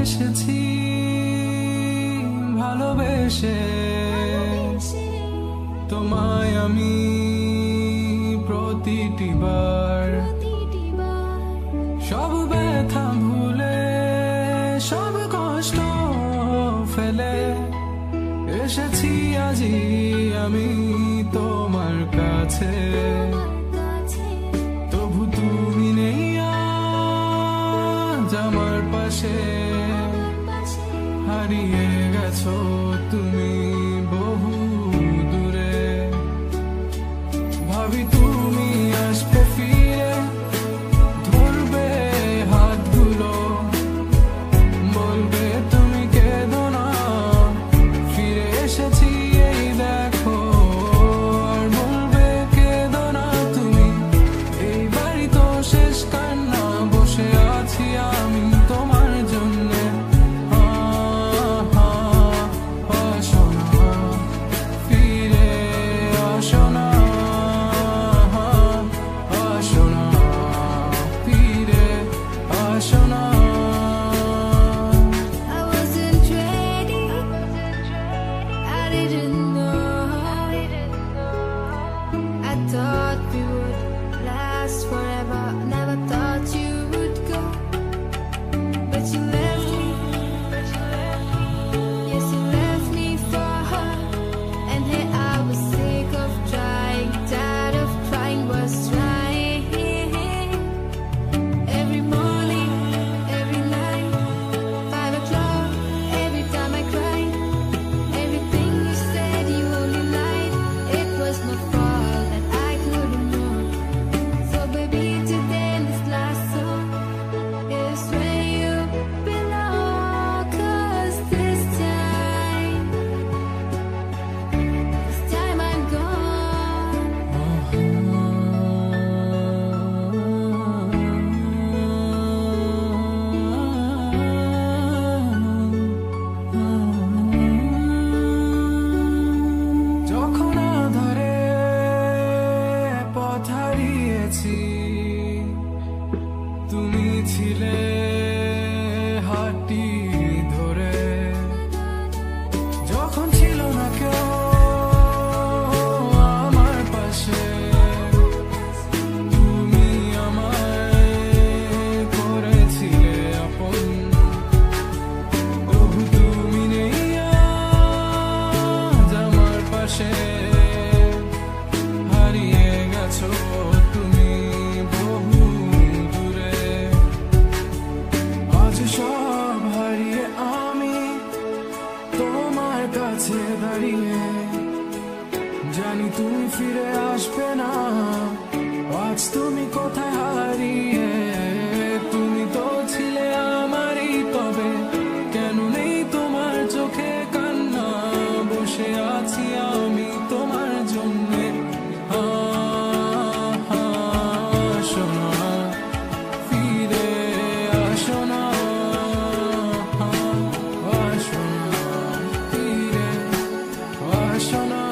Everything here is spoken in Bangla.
এসেছি ভালোবেসে তোমায় আমি প্রতিটি বার সব ব্যথা ভুলে সব কষ্ট ফেলে এসেছি আজি আমি তোমার কাছে তবু তুমি নেই আজ আমার পাশে হারিয়ে গেছো তুমি বহু দূরে ভাবি তুমি আসবে ফিরে ধরবে হাতগুলো বলবে তুমি কেঁদো না ফিরে এসেছি এই দেখো আর বলবে কেঁদো না তুমি এইবারই তো শেষ কান্না বসে আছি আমি তোমার জন্যে তুমি ছিলে হাতটি ধরে যখন ছিল না কেউ আমার পাশে তুমি আমায় করেছিলে আপন তবু তুমি নেই আজ আমার পাশে হারিয়ে গেছো তুমি বহু সব হারিয়ে আমি তোমার কাছে দাঁড়িয়ে জানি তুমি ফিরে আসবে না আজ তুমি কোথায় হারিয়ে তুমি তো ছিলে আমারই তবে কেন নেই তোমার চোখে কান্না বসে আছি আমি তোমার জন্যে শোনা